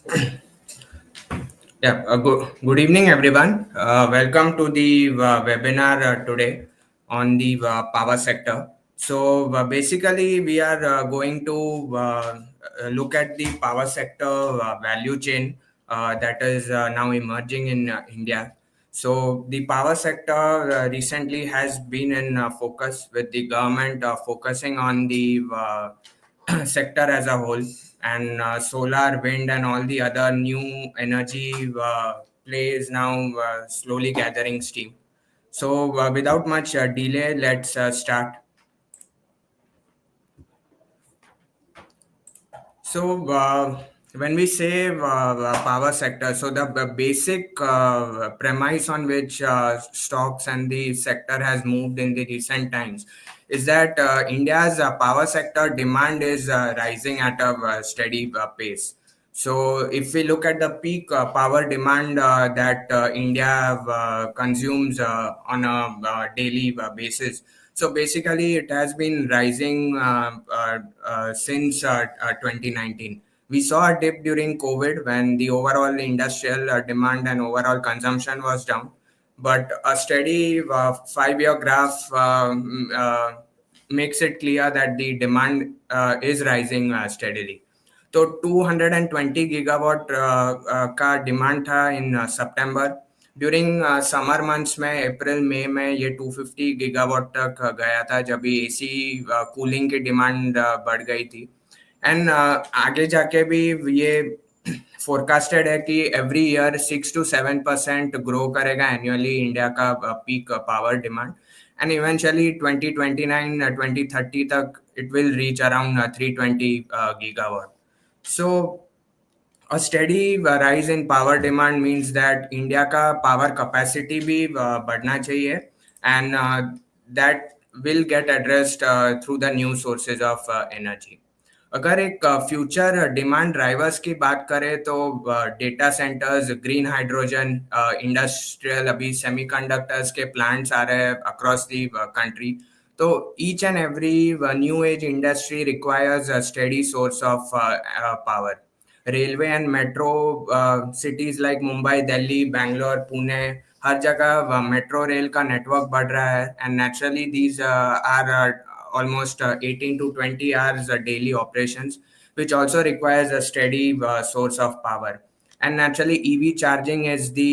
Good evening, everyone. Welcome to the webinar today on the power sector. So, basically, we are going to look at the power sector value chain that is now emerging in India. So, the power sector recently has been in focus with the government focusing on the sector as a whole, and solar, wind, and all the other new energy play is now slowly gathering steam. So, without much delay, let's start. So, when we say power sector, so the basic premise on which stocks and the sector has moved in the recent times is that India's power sector demand is rising at a steady pace. So, if we look at the peak power demand that India consumes on a daily basis, so basically, it has been rising since 2019. We saw a dip during COVID when the overall industrial demand and overall consumption was down. But a steady 5 year graph makes it clear that the demand is rising steadily. तो 220 gigawatt का demand था इन सितंबर. During summer months में अप्रैल मई में ये 250 gigawatt तक गया था जब ये एसी कूलिंग की डिमांड बढ़ गई थी. एंड आगे जाके भी ये फोरकास्टेड है कि एवरी ईयर 6 to 7% ग्रो करेगा एनुअली इंडिया का peak power demand. And eventually 2029 2030 तक it will reach around 320 gigawatt. So a steady rise in power demand means that India का power capacity भी बढ़ना चाहिए, and that will get addressed through the new sources of energy. अगर एक future demand drivers की बात करें तो data centres, green hydrogen, industrial, अभी सेमीकंडक्टर्स के प्लांट्स आ रहे हैं अक्रॉस द कंट्री. तो each and every new age industry requires a steady source of power. Railway and metro cities like Mumbai, Delhi, Bangalore, Pune, हर जगह मेट्रो रेल का नेटवर्क बढ़ रहा है. And naturally these are almost 18 to 20 hours daily operations, which also requires a steady source of power. And naturally, EV charging is the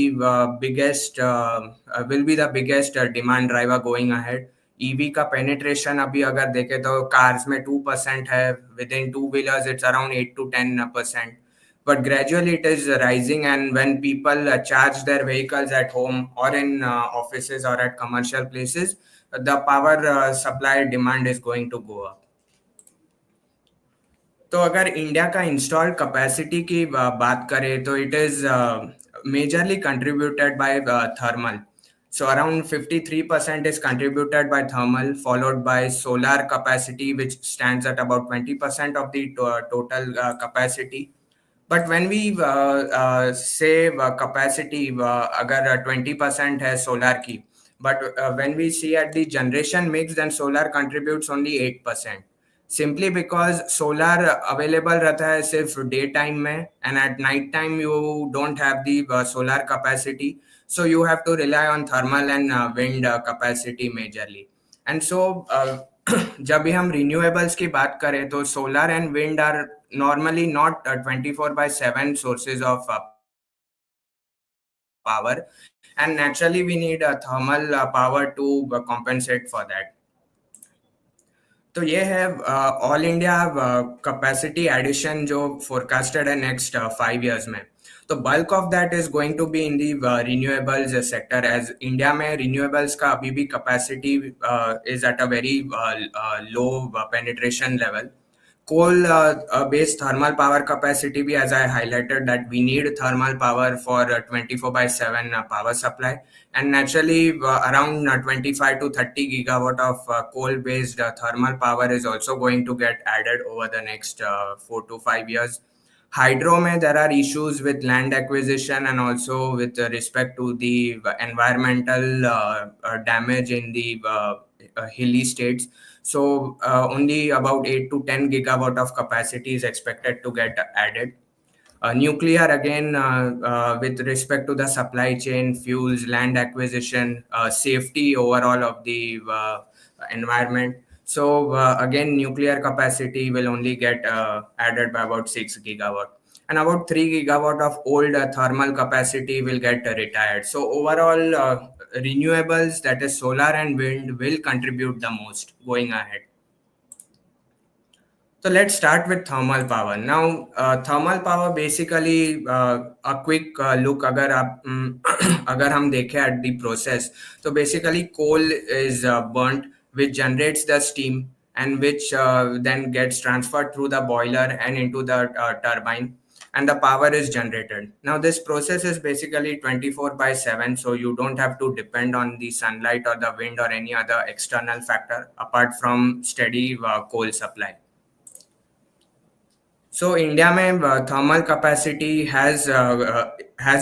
will be the biggest demand driver going ahead. EV का penetration अभी अगर देखें तो cars में 2% है, within two wheelers it's around 8 to 10%. But gradually it is rising, and when people charge their vehicles at home or in offices or at commercial places, the power supply demand is going to go up. तो अगर India का installed capacity की बात करें तो it is majorly contributed by thermal. So around 53% is contributed by thermal, followed by solar capacity, which stands at about 20% of the total capacity. But when we say capacity, अगर 20% है solar की, but when we see at the generation mix, then solar contributes only 8%. Simply because solar available रहता है सिर्फ day time में, and at night time you don't have the solar capacity, so you have to rely on thermal and wind capacity majorly. And so जब भी हम renewables की बात करें तो solar and wind are normally not 24/7 sources of power, and naturally we need thermal power to compensate for that. तो ये है ऑल इंडिया कैपेसिटी एडिशन जो फोरकास्टेड है नेक्स्ट 5 years में. तो bulk of that is going to be in the renewables sector, as India में renewables का अभी भी capacity is at a very low penetration level. Coal based thermal power capacity भी, as I highlighted, that we need thermal power for 24/7 power supply, and naturally around 25 to 30 gigawatt of coal based thermal power is also going to get added over the next 4 to 5 years. Hydro mein there are issues with land acquisition and also with respect to the environmental damage in the hilly states. So only about 8 to 10 gigawatt of capacity is expected to get added. Nuclear again, with respect to the supply chain, fuels, land acquisition, safety overall of the environment. So again, nuclear capacity will only get added by about 6 gigawatt, and about 3 gigawatt of old thermal capacity will get retired. So overall, renewables, that is solar and wind, will contribute the most going ahead. So let's start with thermal power. Now, thermal power basically, a quick look अगर आप अगर हम देखें at the process, so basically coal is burnt, which generates the steam, and which then gets transferred through the boiler and into the turbine, and the power is generated. Now this process is basically 24 by 7, so you don't have to depend on the sunlight or the wind or any other external factor apart from steady coal supply. So India में thermal capacity has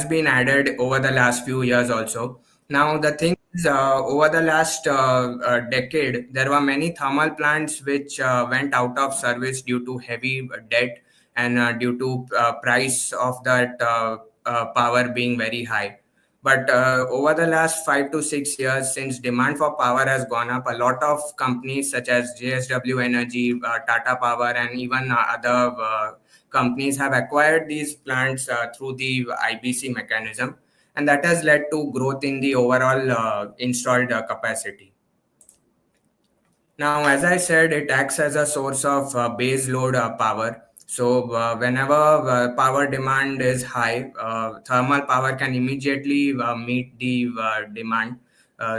been added over the last few years also. Now the thing is, over the last decade, there were many thermal plants which went out of service due to heavy debt and due to price of that power being very high. But over the last 5 to 6 years, since demand for power has gone up, a lot of companies such as JSW Energy, Tata Power, and even other companies have acquired these plants through the IBC mechanism, and that has led to growth in the overall installed capacity. Now, as I said, it acts as a source of base load power. So, whenever power demand is high, thermal power can immediately meet the demand.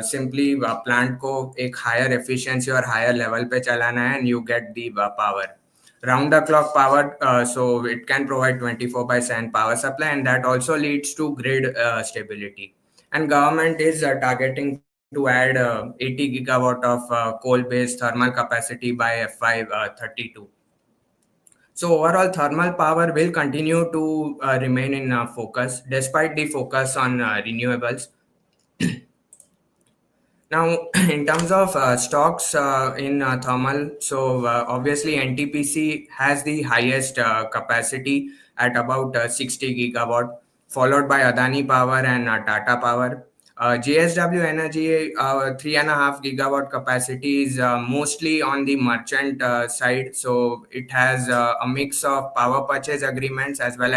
Simply plant को एक higher efficiency और higher level पे चलाना है, and you get the power. Round the clock power, so it can provide 24 by 7 power supply, and that also leads to grid stability. And government is targeting to add 80 gigawatt of coal-based thermal capacity by FY32. So overall, thermal power will continue to remain in focus despite the focus on renewables. Now, in terms of stocks in thermal, so obviously NTPC has the highest capacity at about 60 gigawatt, followed by Adani Power and Tata Power. JSW Energy, 3.5 gigawatt capacity is mostly on the merchant side, so it has a mix of power purchase agreements as well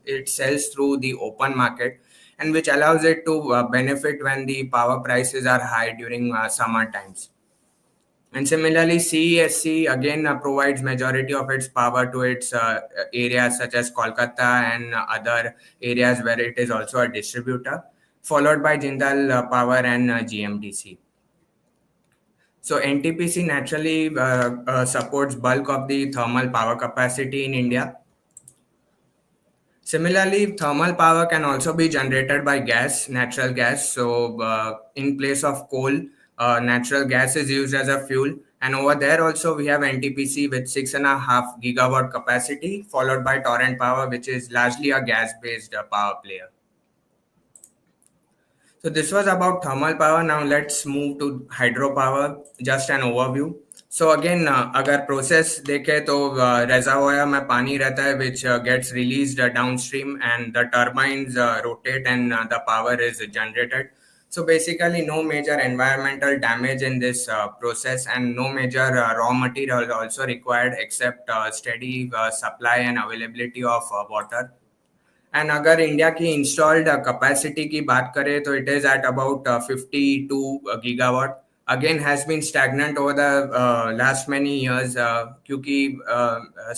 it sells through the open market, and which allows it to benefit when the power prices are high during summer times. And similarly, CESC again provides majority of its power to its areas such as Kolkata and other areas where it is also a distributor, followed by Jindal Power and GMDC. So NTPC naturally supports bulk of the thermal power capacity in India. Similarly, thermal power can also be generated by gas, natural gas. So, in place of coal, natural gas is used as a fuel. And over there also, we have NTPC with 6.5 gigawatt capacity, followed by Torrent Power, which is largely a gas-based power player. So this was about thermal power. Now let's move to hydropower. Just an overview. So again, अगर process देखें तो reservoir में पानी रहता है which gets released downstream, and the turbines rotate and the power is generated. So basically, no major environmental damage in this process, and no major raw material also required except steady supply and availability of water. And अगर India की installed capacity की बात करें तो it is at about 52 gigawatt. Again has been stagnant over the last many years क्योंकि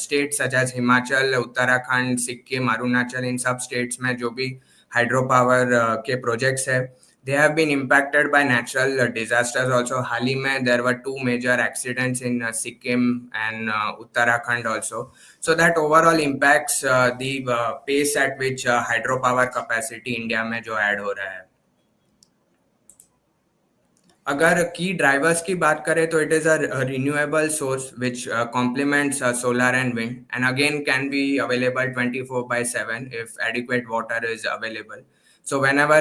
states such as Himachal, Uttarakhand, Sikkim, Arunachal, इन सब states में जो भी हाइड्रो पावर के प्रोजेक्ट्स है, they have been impacted by natural disasters also. हाल ही में there were 2 major accidents in Sikkim and Uttarakhand also. So that overall impacts the pace at which hydropower capacity India में जो add हो रहा है. अगर की ड्राइवर्स की बात करें तो it is a renewable source which complements solar and wind, and again can be available 24/7 if adequate water is available. So whenever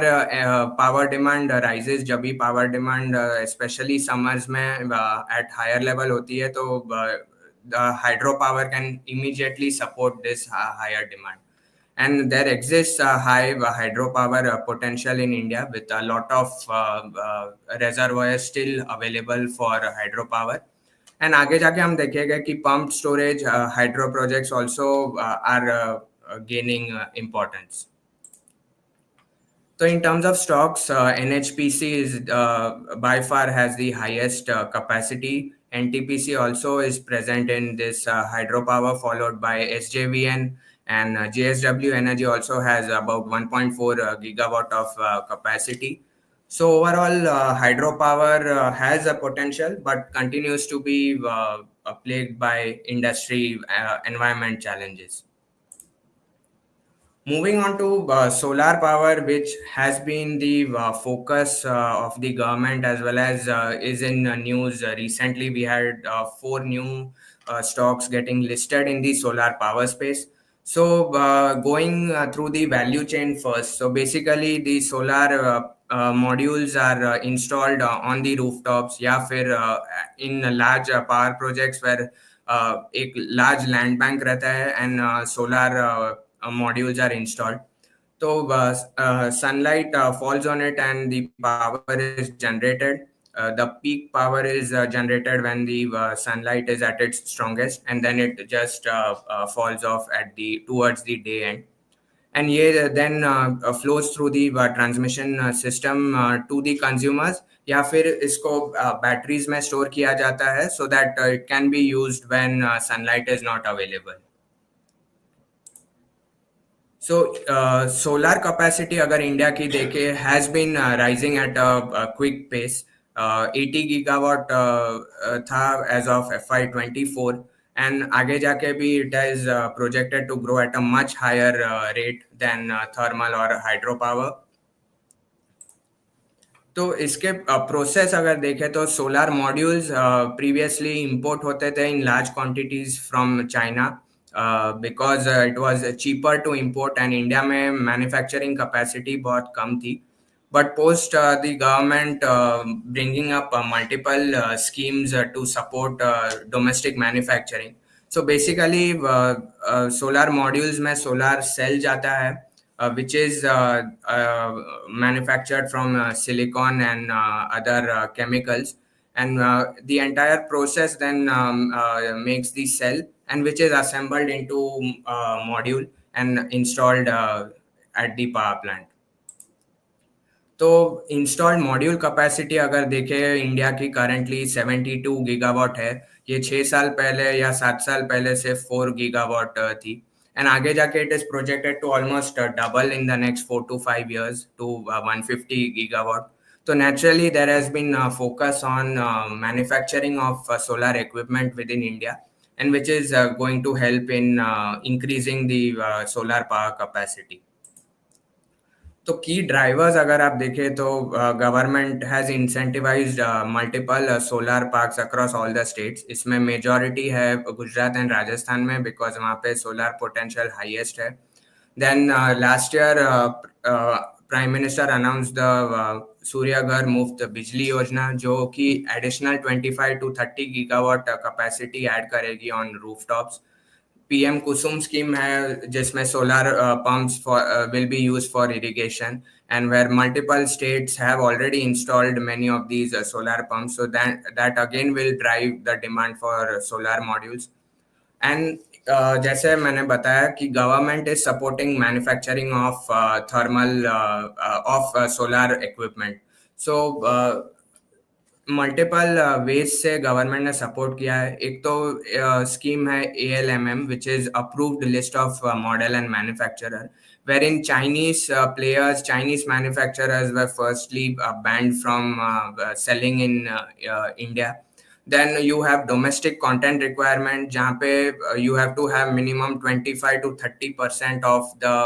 power demand rises, जब भी power demand especially summers में at higher level होती है, तो the hydropower can immediately support this higher demand. And there exists a high hydropower potential in India with a lot of reservoirs still available for hydropower. And आगे जाके हम देखेंगे कि pumped storage hydro projects also are gaining importance. So in terms of stocks, NHPC is by far has the highest capacity. NTPC also is present in this hydropower, followed by SJVN, and JSW Energy also has about 1.4 gigawatt of capacity. So overall, hydropower has a potential, but continues to be plagued by industry environment challenges. Moving on to solar power, which has been the focus of the government as well as is in news recently. We had four new stocks getting listed in the solar power space. So, going through the value chain first. So, basically, the solar modules are installed on the rooftops, या फिर in large power projects where एक large land bank रहता है and solar modules are installed. So sunlight falls on it and the power is generated. The peak power is generated when the sunlight is at its strongest, and then it just falls off at the towards the day end. And ये then flows through the transmission system to the consumers, या फिर इसको batteries में store किया जाता है so that it can be used when sunlight is not available. So solar capacity अगर India की देखे has been rising at a quick pace. 80 gigawatt था as of FY24, and आगे जाके भी it is projected to grow at a much higher rate than thermal or hydropower. तो इसके process अगर देखें तो सोलर मॉड्यूल्स प्रीवियसली इंपोर्ट होते थे in large quantities from China because it was cheaper to import, and India में manufacturing capacity बहुत कम थी. But post the government bringing up multiple schemes to support domestic manufacturing. So basically, solar modules में solar cell जाता है, which is manufactured from silicon and other chemicals, and the entire process then makes the cell, and which is assembled into module and installed at the power plant. तो installed module capacity अगर देखें India की currently 72 gigawatt है. ये 6 साल पहले या 7 साल पहले से 4 गीगावाट थी, एंड आगे जाके it is projected to almost double in the next 4 to 5 years to 150 gigawatt. So naturally there has been focus on manufacturing of solar equipment within India, and which is going to help in increasing the solar power capacity. तो की drivers अगर आप देखें तो government has incentivised multiple solar parks across all the states. इसमें majority है Gujarat and Rajasthan में, because वहाँ पे सोलर पोटेंशियल हाईएस्ट है. Then last year prime minister announce the Surya Ghar Muft Bijli Yojana, जो कि additional 25 to 30 gigawatt capacity add करेगी on rooftops. PM Kusum scheme है जिसमें solar pumps will be used for irrigation, and where multiple states have already installed many of these solar pumps, so that again will drive the demand for solar modules. And जैसे मैंने बताया कि government is supporting manufacturing of thermal of solar equipment. So multiple ways से government ने support किया है. एक तो स्कीम है ALMM, which is approved list of model and manufacturer, wherein Chinese players, Chinese manufacturers were firstly banned from selling in India. Then you have domestic content requirement, जहाँ पे you have to have minimum 25 to 30% of the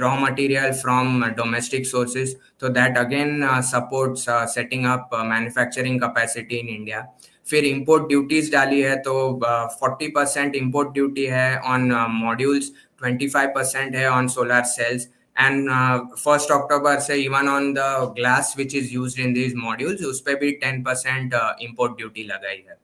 raw material from domestic sources. So that again supports setting up manufacturing capacity in India. फिर import duties डाली है, तो 40% import duty है on modules, 25% है on solar cells, and 1st October से even on the glass which is used in these modules उस पे भी 10% import duty लगाई है.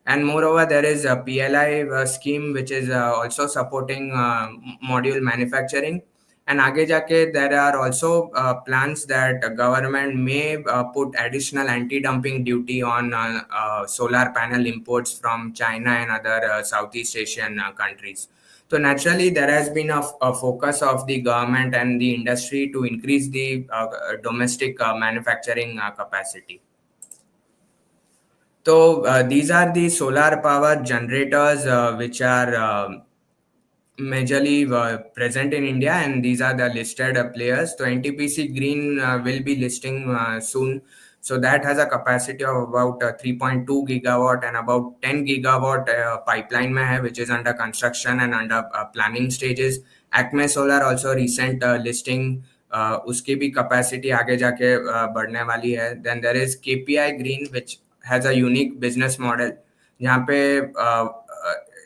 And moreover, there is a PLI scheme which is also supporting module manufacturing. And आगे जाके there are also plans that government may put additional anti-dumping duty on solar panel imports from China and other Southeast Asian countries. So naturally, there has been a focus of the government and the industry to increase the domestic manufacturing capacity. So these are the solar power generators which are majorly present in India, and these are the listed players. So NTPC Green will be listing soon. So that has a capacity of about 3.2 gigawatt, and about 10 gigawatt pipeline mein hai, which is under construction and under planning stages. Acme Solar also recent listing, उसकी भी capacity आगे जाके बढ़ने वाली है. Then there is KPI Green, which has a unique business model जहाँ पे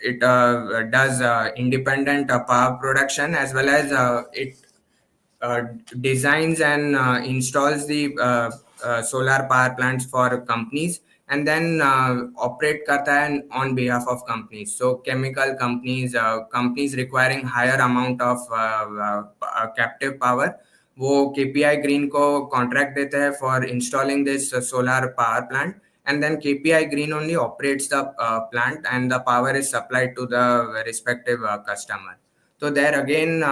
it does independent power production, as well as it uh, designs and installs the solar power plants for companies, and then operate करता है on behalf of companies. So chemical companies, companies requiring higher amount of captive power, वो KPI Green को contract देते हैं for installing this solar power plant, and then KPI Green only operates the plant, and the power is supplied to the respective customer. So there again,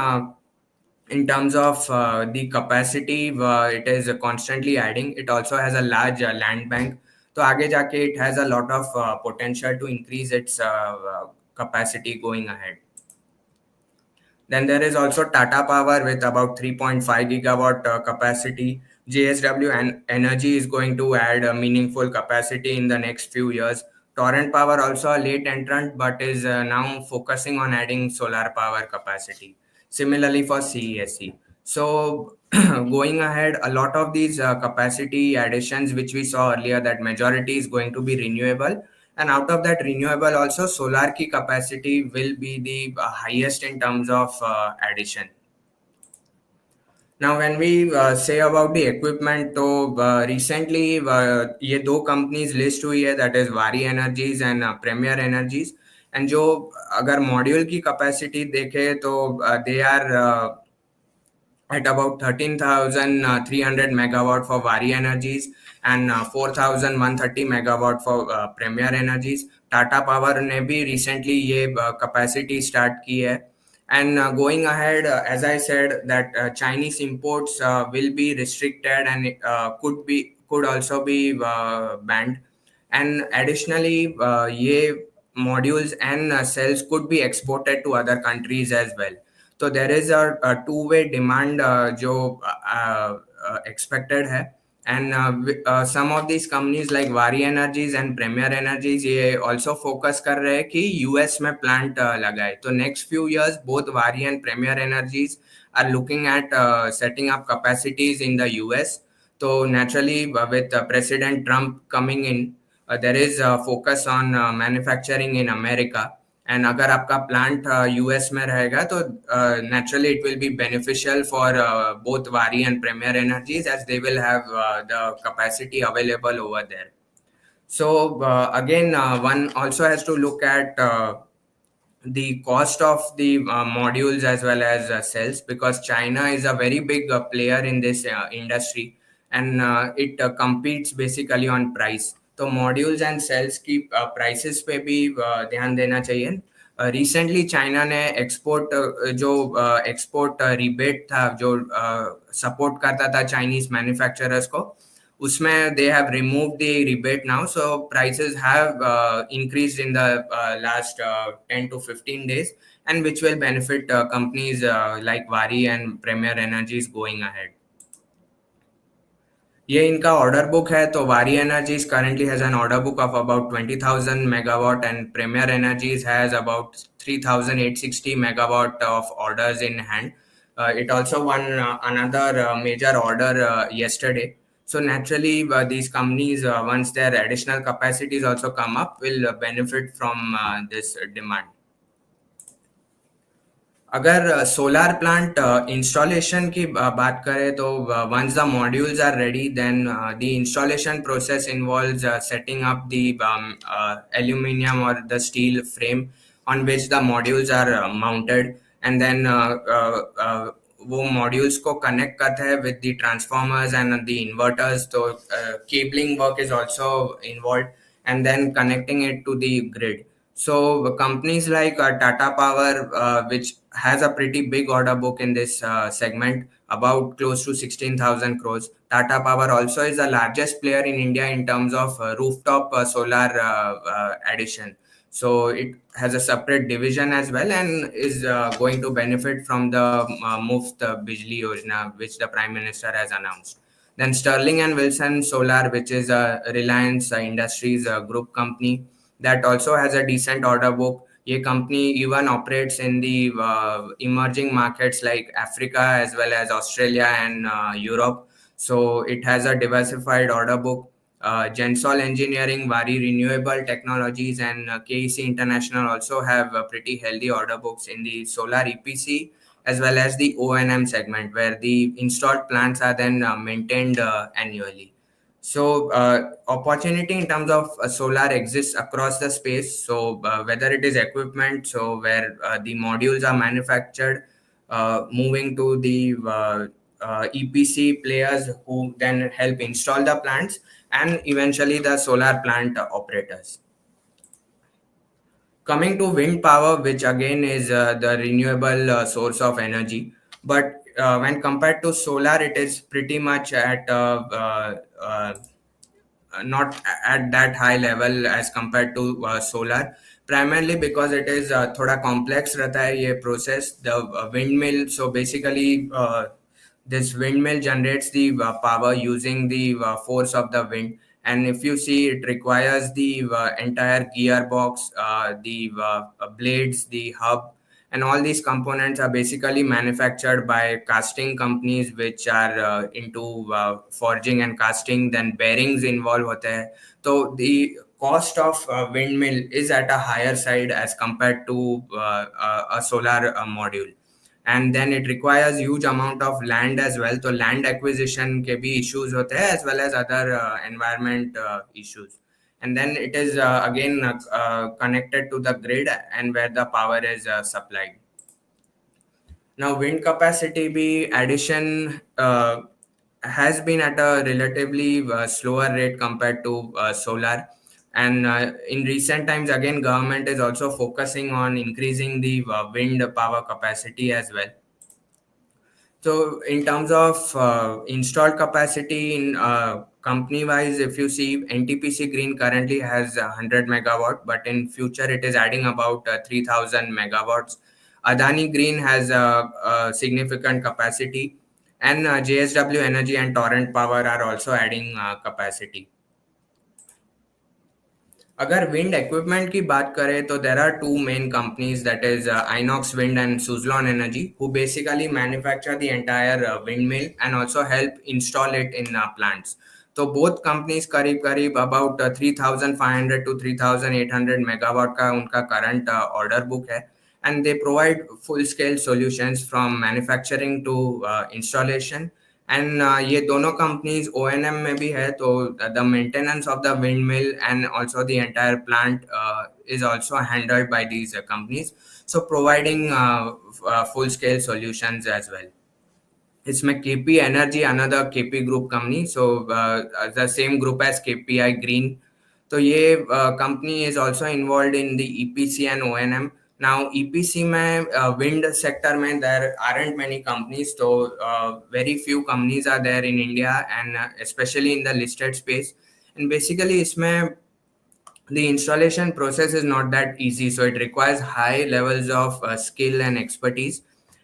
in terms of the capacity, it is constantly adding. It also has a large land bank. So आगे जाके it has a lot of potential to increase its capacity going ahead. Then there is also Tata Power with about 3.5 gigawatt capacity. JSW and Energy is going to add a meaningful capacity in the next few years. Torrent Power also a late entrant, but is now focusing on adding solar power capacity. Similarly for CESC. So going ahead, a lot of these capacity additions which we saw earlier, that majority is going to be renewable, and out of that renewable also solar ki capacity will be the highest in terms of addition. Now when we say about the equipment, तो recently ये दो companies list हुई है, that is Vari Energies and Premier Energies, and जो अगर module की capacity देखे तो they are at about 13,300 megawatt for Vari Energies, and 4,130 megawatt for Premier Energies. Tata Power ने भी recently ये capacity start की है. And going ahead, as I said, that Chinese imports will be restricted, and could also be banned. And additionally, ये modules and cells could be exported to other countries as well. So there is a two-way demand जो expected है. And some of these companies like Vari Energies and Premier Energies ये also focus कर रहे हैं कि US में plant लगाए. तो next few years both Vari and Premier Energies are looking at setting up capacities in the US. So naturally, with President Trump coming in, there is a focus on manufacturing in America. And अगर आपका plant US में रहेगा तो naturally it will be beneficial for both Vari and Premier Energies, as they will have the capacity available over there. So again, one also has to look at the cost of the modules as well as cells, because China is a very big player in this industry, and it competes basically on price. तो modules and sales की prices पे भी ध्यान देना चाहिए. Recently China ने export जो export rebate था जो सपोर्ट करता था चाइनीज मैन्युफैक्चरर्स को, उसमें they have removed the rebate now, so prices have increased in the last 10 to 15 days, and which will benefit companies like Vari and Premier Energies going ahead. ये इनका order book है. तो वारी energies currently has an order book of about 20,000 megawatt, and Premier Energies has about 3,860 megawatt of orders in hand. It also won another major order yesterday. So naturally, these companies, once their additional capacities also come up, will benefit from this demand. अगर solar plant installation की बात करें तो once the modules are ready, then the installation process involves setting up the aluminum or the steel frame on which the modules are mounted, and then वो modules को connect करते हैं with the transformers and the inverters. तो cabling work is also involved, and then connecting it to the grid. So companies like Tata Power, which has a pretty big order book in this segment, about close to 16,000 crores. Tata Power also is the largest player in India in terms of rooftop solar addition. So it has a separate division as well, and is going to benefit from the Muft Bijli Yojana, which the Prime Minister has announced. Then Sterling and Wilson Solar, which is a Reliance Industries group company, that also has a decent order book. ये company even operates in the emerging markets like Africa as well as Australia and Europe. So it has a diversified order book. Gensol Engineering, Vari Renewable Technologies, and KEC International also have pretty healthy order books in the solar EPC as well as the O&M segment, where the installed plants are then maintained annually. So opportunity in terms of solar exists across the space. So whether it is equipment, so where the modules are manufactured, moving to the EPC players who then help install the plants, and eventually the solar plant operators. Coming to wind power, which again is the renewable source of energy, but when compared to solar, it is pretty much at not at that high level as compared to solar, primarily because it is thoda complex रहता है ये process. The windmill, so basically this windmill generates the power using the force of the wind, and if you see, it requires the entire gearbox, the blades, the hub, and all these components are basically manufactured by casting companies which are into forging and casting. Then bearings involved होते हैं. So the cost of windmill is at a higher side as compared to a solar module, and then it requires huge amount of land as well. So land acquisition के भी issues होते हैं as well as other environment issues. And then it is again connected to the grid and where the power is supplied. Now wind capacity be addition has been at a relatively slower rate compared to solar, and in recent times again government is also focusing on increasing the wind power capacity as well. So in terms of installed capacity in company wise, if you see, NTPC Green currently has 100 megawatt, but in future it is adding about 3000 megawatts. Adani Green has a significant capacity, and JSW Energy and Torrent Power are also adding capacity. अगर wind equipment की बात करें तो there are two main companies, that is Inox Wind and Suzlon Energy, who basically manufacture the entire windmill and also help install it in plants. तो both companies करीब करीब about 3500 to 3800 megawatt का उनका current order book है, and they provide full scale solutions from manufacturing to installation. And ये दोनों companies O&M में भी है, तो the maintenance of the wind mill and also the entire plant is also handled by these companies, so providing full scale solutions as well. इसमें KP Energy, another KP group company, so the same group as KPI Green. तो ये company is also involved in the EPC and O&M. Now EPC में wind sector में there aren't many companies, so very few companies are there in India, and especially in the listed space. And basically इसमें the installation process is not that easy, so it requires high levels of skill and expertise.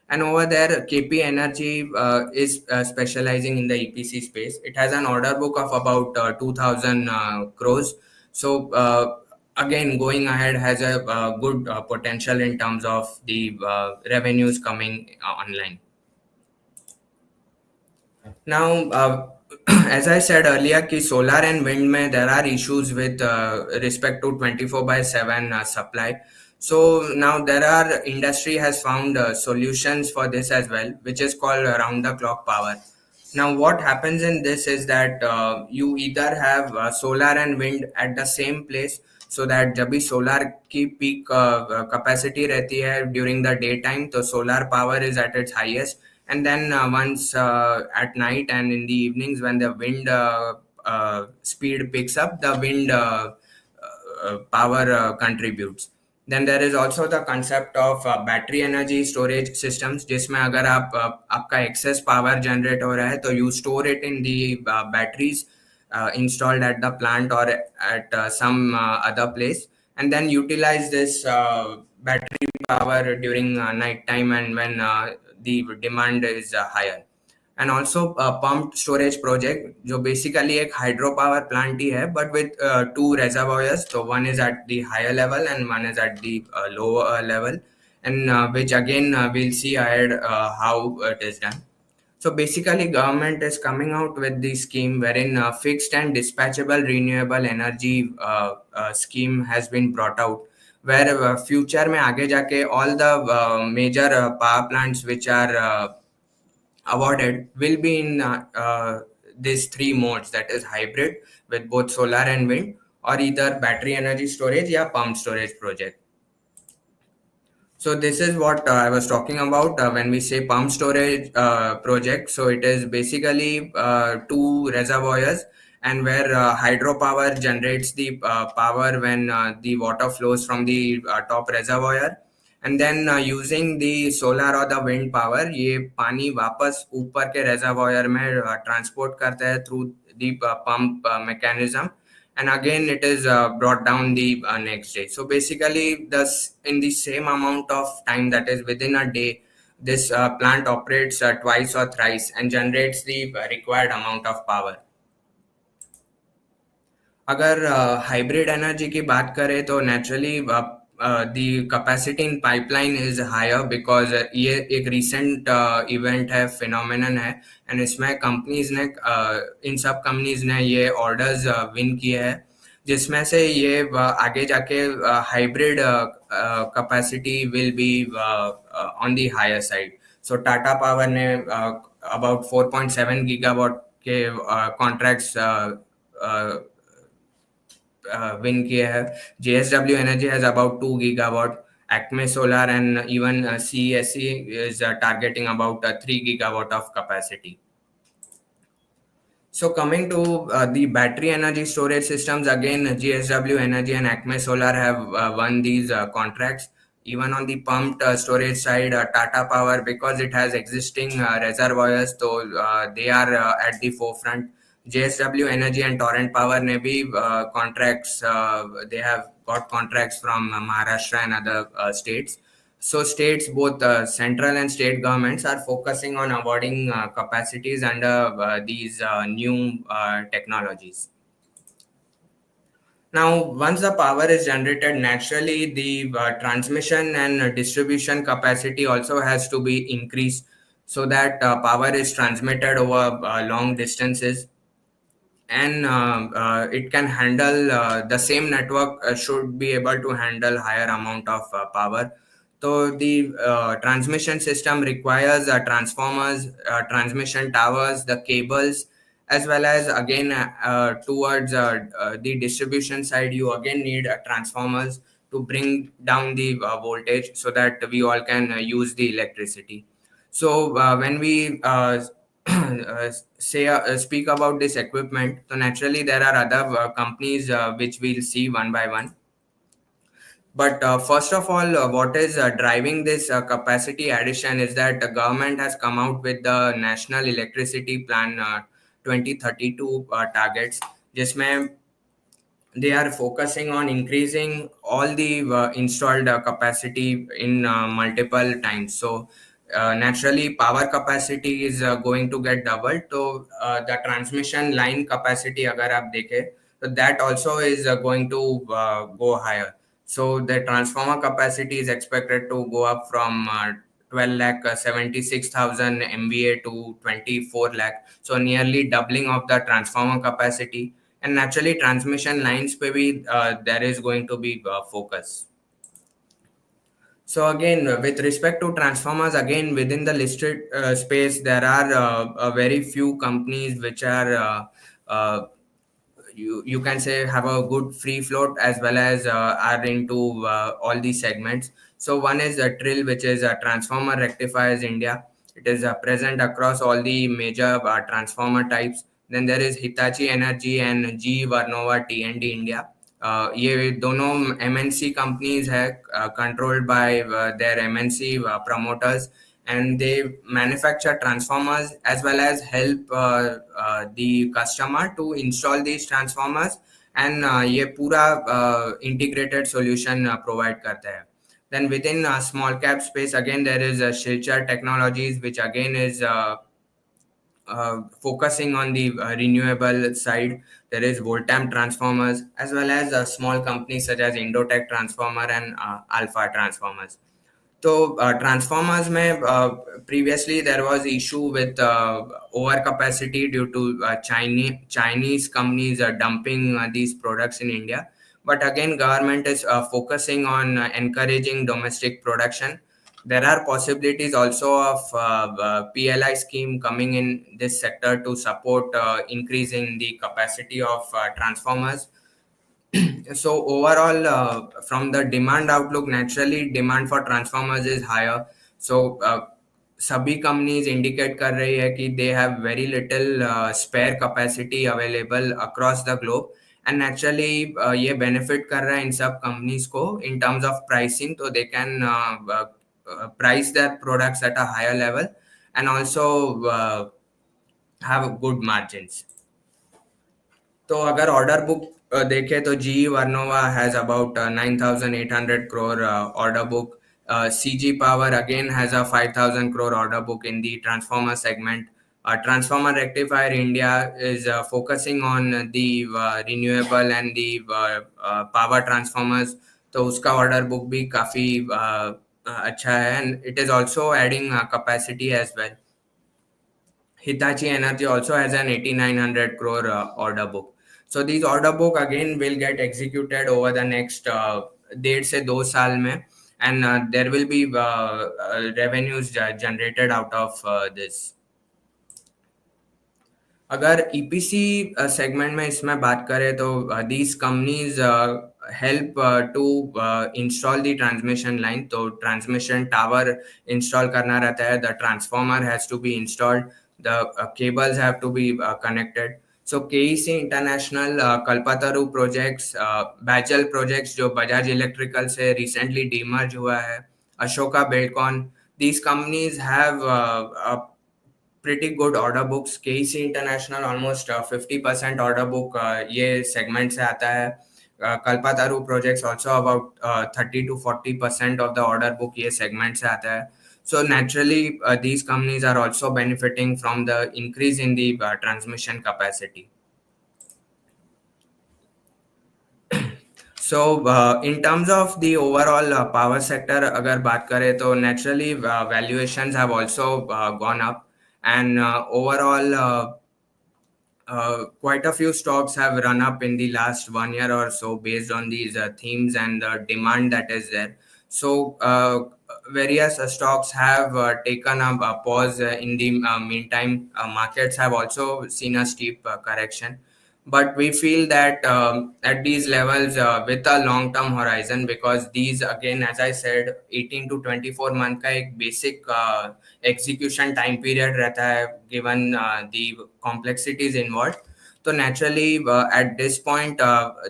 And over there, KP Energy is specializing in the EPC space. It has an order book of about 2000 crores. So again, going ahead has a good potential in terms of the revenues coming online. Now, as I said earlier, कि solar and wind में there are issues with respect to 24/7 supply. So now there are industry has found solutions for this as well, which is called round the clock power. Now what happens in this is that you either have solar and wind at the same place, so that जब भी solar की peak capacity रहती है during the daytime, तो solar power is at its highest, and then once at night and in the evenings when the wind speed picks up, the wind power contributes. Then there is also the concept of battery energy storage systems, जिसमें अगर आपका excess power generate हो रहा है तो you store it in the batteries installed at the plant or at some other place, and then utilize this battery power during night time and when the demand is higher. And also pumped storage project, जो basically एक hydro power plant ही है, but with two reservoirs. So one is at the higher level and one is at the lower level, and which again we'll see ahead how it is done. So basically, government is coming out with the scheme wherein fixed and dispatchable renewable energy scheme has been brought out, where future में आगे जाके all the major power plants which are awarded will be in these three modes, that is hybrid with both solar and wind, or either battery energy storage or pump storage project. So this is what I was talking about when we say pump storage project. So it is basically two reservoirs, and where hydropower generates the power when the water flows from the top reservoir, and then using the solar or the wind power, ये पानी वापस ऊपर के reservoir में transport करता है through the pump mechanism, and again it is brought down the next day. So basically this in the same amount of time, that is within a day, this plant operates twice or thrice and generates the required amount of power. अगर hybrid energy की बात करें तो naturally the capacity in pipeline is higher, because ये एक recent event है, phenomenon है, and इसमें कंपनीज ने इन सब कंपनीज ने ये ऑर्डर्स विन किए हैं, जिसमें से ये आगे जाके hybrid capacity will be on the higher side. So Tata Power ने अबाउट 4.7 गीगावाट के कॉन्ट्रैक्ट्स win किया है. JSW Energy has about 2 gigawatt. Acme Solar and even CESC is targeting about 3 gigawatt of capacity. So coming to the battery energy storage systems, again JSW Energy and Acme Solar have won these contracts. Even on the pumped storage side, Tata Power, because it has existing reservoirs, so they are at the forefront. JSW Energy and Torrent Power ने भी contracts, they have got contracts from Maharashtra and other states. So states, both central and state governments, are focusing on awarding capacities under these new technologies. Now, once the power is generated, naturally the transmission and distribution capacity also has to be increased, so that power is transmitted over long distances, and it can handle the same network should be able to handle higher amount of power. So the transmission system requires transformers, transmission towers, the cables, as well as again towards the distribution side, you again need transformers to bring down the voltage so that we all can use the electricity. So when we speak about this equipment, so naturally there are other companies which we'll see one by one. But first of all, what is driving this capacity addition is that the government has come out with the National Electricity Plan 2032 targets, जिसमें they are focusing on increasing all the installed capacity in multiple times. So naturally power capacity is going to get doubled. So the transmission line capacity agar aap dekhe, so that also is going to go higher. So the transformer capacity is expected to go up from 12 lakh 76,000 MVA to 24 lakh. So nearly doubling of the transformer capacity. And naturally transmission lines पे भी there is going to be focus. So again, with respect to transformers, again within the listed space, there are a very few companies which are you can say have a good free float as well as are into all these segments. So one is Trill, which is Transformer Rectifiers India. It is present across all the major transformer types. Then there is Hitachi Energy and GE Vernova T&D India. ये दोनों MNC companies है controlled by their MNC promoters, and they manufacture transformers as well as help the customer to install these transformers, and ये पूरा integrated solution provide करता है. Then within small cap space, again there is Shilchar Technologies, which again is focusing on the renewable side. There is Voltam Transformers as well as small companies such as Indotech Transformer and Alpha Transformers. So transformers में previously there was issue with overcapacity due to Chinese companies dumping these products in India. But again, government is focusing on encouraging domestic production. There are possibilities also of PLI scheme coming in this sector to support increasing the capacity of transformers. So overall, from the demand outlook, naturally demand for transformers is higher. So सभी companies indicate कर रही है कि they have very little spare capacity available across the globe, and naturally ये benefit कर रहा है इन सब कंपनीज को इन टर्म्स ऑफ प्राइसिंग, तो they can price their products at a higher level and also have good margins. तो अगर order book देखें तो GE Vernova has about 9,800 crore order book. CG Power again has a 5,000 crore order book in the transformer segment. Transformer Rectifier India is focusing on the renewable and the power transformers. तो उसका order book भी काफी अच्छा है, and it is also adding capacity as well. Hitachi Energy also has an 8,900 crore order book. So these order book again will get executed over the next 1.5 से 2 साल में, and there will be revenues generated out of this. अगर EPC segment में इसमें बात करें तो these companies help to install the transmission line. तो transmission tower install करना रहता है, the transformer has to be installed, the cables have to be connected. So KEC International, Kalpataru projects, Bajal projects जो बजाज इलेक्ट्रिकल से recently demerge हुआ है, Ashoka Buildcon, these companies have pretty good order books. KEC International almost 50% order book ये segment से आता है. Kalpataru projects also about 30 to 40% of the order book ये segment से आता है. So naturally these companies are also benefiting from the increase in the transmission capacity. So in terms of the overall power sector अगर बात करें तो naturally valuations have also gone up, and overall quite a few stocks have run up in the last 1 year or so based on these themes and the demand that is there. So various stocks have taken up a pause in the meantime. Markets have also seen a steep correction, but we feel that at these levels with a long term horizon, because these again as I said 18 to 24 month का एक basic execution time period रहता है given the complexities involved. So naturally at this point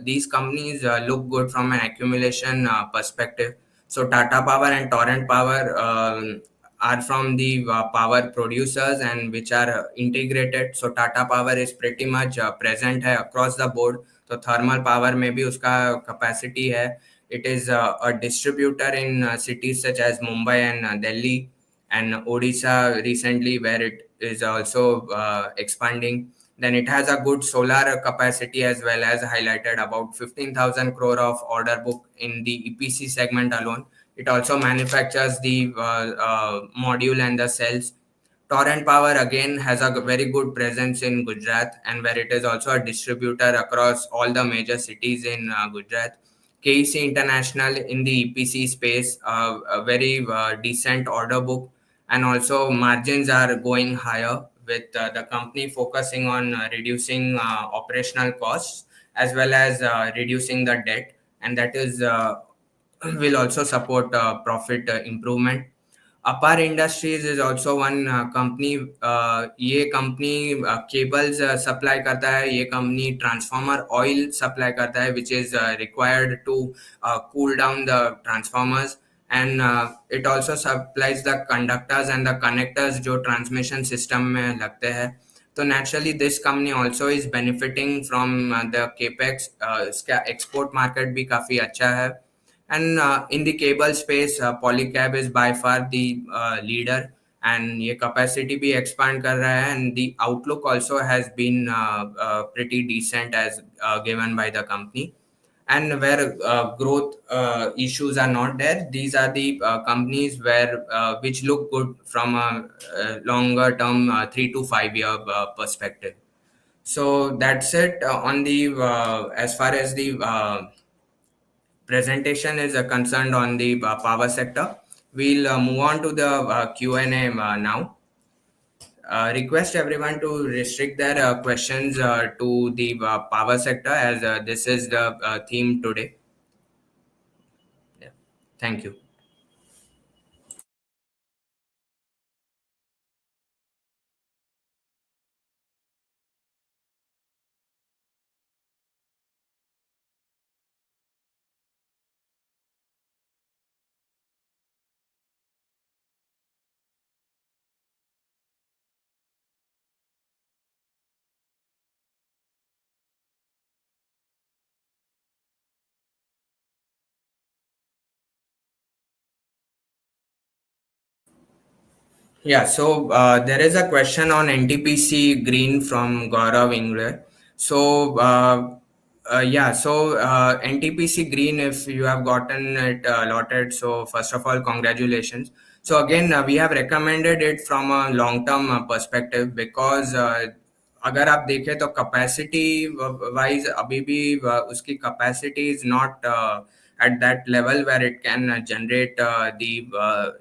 these companies look good from an accumulation perspective. So Tata Power and Torrent Power are from the power producers and which are integrated. So Tata Power is pretty much present है across the board. तो thermal power में भी उसका capacity है. It is a distributor in cities such as Mumbai and Delhi and Odisha recently, where it is also expanding. Then it has a good solar capacity as well, as highlighted, about 15,000 crore of order book in the EPC segment alone. It also manufactures the module and the cells. Torrent Power again has a very good presence in Gujarat, and where it is also a distributor across all the major cities in Gujarat. KEC International in the EPC space, a very decent order book, and also margins are going higher with the company focusing on reducing operational costs as well as reducing the debt, and that is will also support profit improvement. Apar Industries is also one company. ये company cables supply करता है, ये company transformer oil supply करता है, which is required to cool down the transformers, and it also supplies the conductors and the connectors जो transmission system में लगते हैं. तो naturally this company also is benefiting from the capex. इसका export market भी काफी अच्छा है. And in the cable space, Polycab is by far the leader, and ये capacity भी expand कर रहा है, and the outlook also has been pretty decent as given by the company. And where growth issues are not there, these are the companies where which look good from a longer term 3 to 5 year perspective. So that's it on the as far as the presentation is concerned on the power sector. We'll move on to the Q&A now. Request everyone to restrict their questions to the power sector, as this is the theme today. Yeah. Thank you. Yeah, so there is a question on NTPC Green from Gaurav Ingler. So, NTPC Green, if you have gotten it allotted, so first of all, congratulations. So, again, we have recommended it from a long term perspective because अगर आप देखें तो capacity wise अभी भी उसकी capacity is not at that level where it can generate the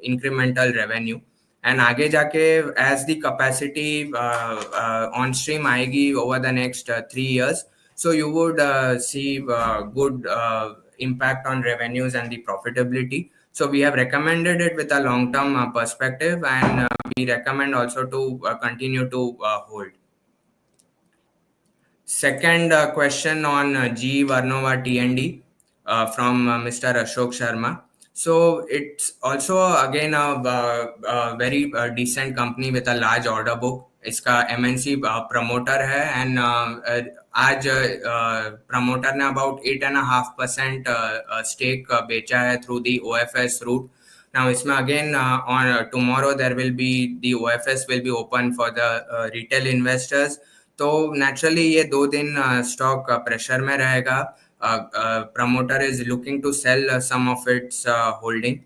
incremental revenue. And आगे जाके as the capacity on stream आएगी over the next 3 years, so you would see good impact on revenues and the profitability. So we have recommended it with a long term perspective, and we recommend also to continue to hold. Second question on G Varnova TND from Mr. Ashok Sharma. So it's also again a very decent company with a large order book. इसका MNC promoter है, and आज promoter ने about 8.5% stake बेचा है through the OFS route. Now इसमें again on tomorrow there will be the OFS will be open for the retail investors. तो naturally ये 2 दिन स्टॉक प्रेशर में रहेगा. Promoter is looking to sell some of its holding,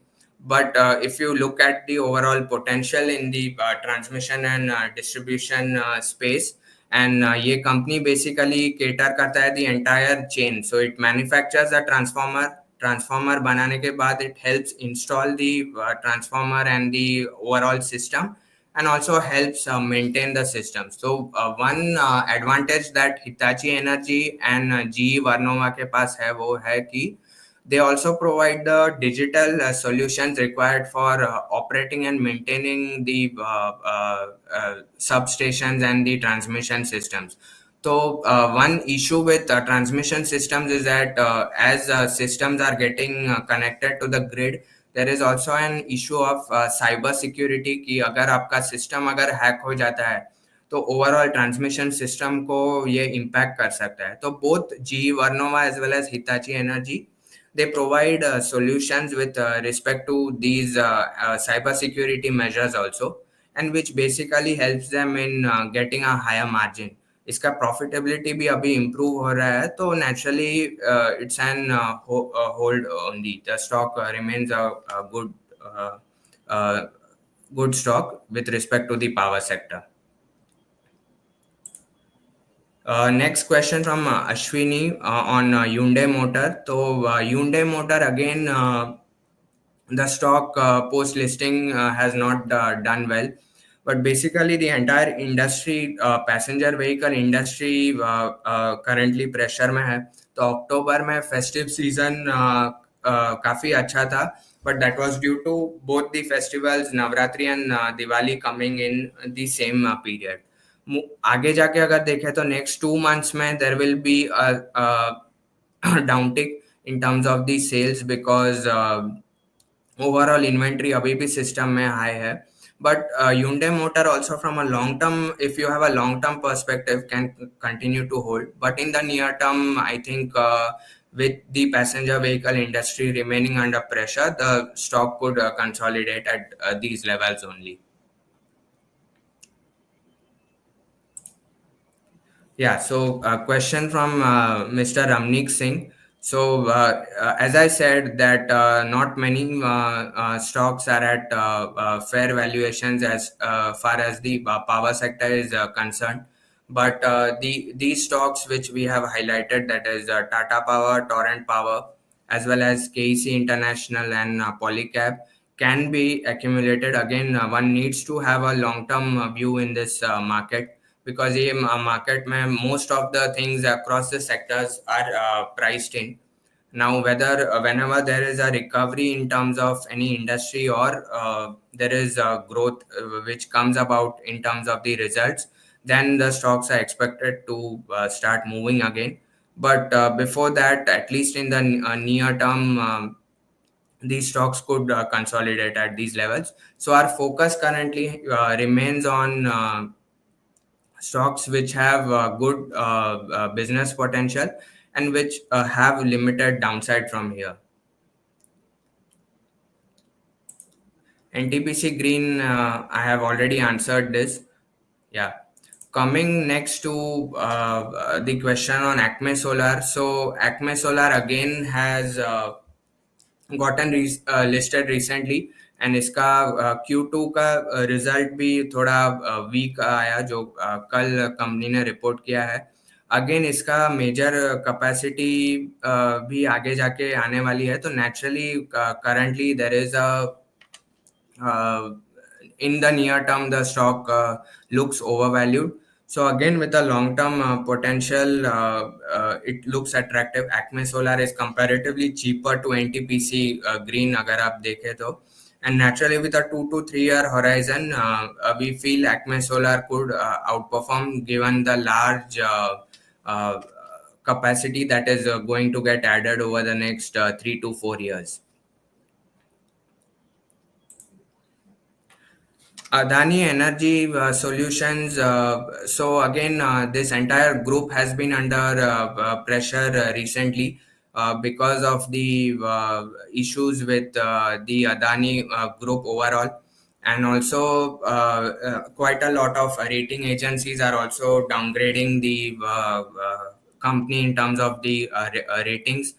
but if you look at the overall potential in the transmission and distribution space, and ये company basically cater करता है the entire chain. So it manufactures a transformer बनाने के बाद it helps install the transformer and the overall system, and also helps maintain the system. So one advantage that Hitachi Energy and GE Vernova के पास है वो है कि they also provide the digital solutions required for operating and maintaining the substations and the transmission systems. So one issue with transmission systems is that as systems are getting connected to the grid, there is also an issue of cyber security कि अगर आपका system अगर hack हो जाता है तो overall transmission system को ये इम्पैक्ट कर सकता है. तो both GE Vernova as well as Hitachi energy, they provide solutions with respect to these cyber security measures also, and which basically helps them in getting a higher margin. इसका profitability भी अभी improve हो रहा है, तो naturally it's an hold only. The stock remains a good stock with respect to the power sector. Next question from Ashwini on Hyundai Motor. So Hyundai Motor again, the stock post listing has not done well, but basically the entire industry, passenger vehicle industry currently pressure में है. तो अक्टूबर में festive season काफी अच्छा था, but that was due to both the festivals Navratri and Diwali coming in the same period. आगे जाके अगर देखें तो नेक्स्ट 2 months में there will be a downtick in terms of the sales because overall inventory अभी भी सिस्टम में हाई है. But Hyundai Motor also from a long term, if you have a long term perspective, can continue to hold. But in the near term, I think with the passenger vehicle industry remaining under pressure, the stock could consolidate at these levels only. Yeah, so question from Mr. Ramneek Singh. So, as I said, that not many stocks are at fair valuations as far as the power sector is concerned. But these stocks which we have highlighted, that is Tata Power, Torrent Power, as well as KEC International and Polycab, can be accumulated. Again, one needs to have a long-term view in this market, because ये market में most of the things across the sectors are priced in. Now, whether whenever there is a recovery in terms of any industry, or there is a growth which comes about in terms of the results, then the stocks are expected to start moving again. But before that, at least in the near term, these stocks could consolidate at these levels. So our focus currently remains on stocks which have good business potential and which have limited downside from here. NTPC Green, I have already answered this. Yeah. Coming next to the question on Acme Solar. So Acme Solar again has gotten listed recently, and इसका Q2 का result भी थोड़ा week आया, जो कल company ने report किया है. अगेन इसका मेजर कैपेसिटी भी आगे जाके आने वाली है. तो naturally currently there is in the near term the stock looks overvalued. So again, with a long term potential, it looks attractive. Acme Solar is comparatively cheaper to NTPC Green अगर आप देखें तो. And naturally, with a 2 to 3 year horizon, we feel Acme Solar could outperform, given the large uh, capacity that is going to get added over the next 3 to 4 years. Adani Energy Solutions. So again, this entire group has been under pressure recently because of the issues with the Adani group overall, and also quite a lot of rating agencies are also downgrading the company in terms of the ratings.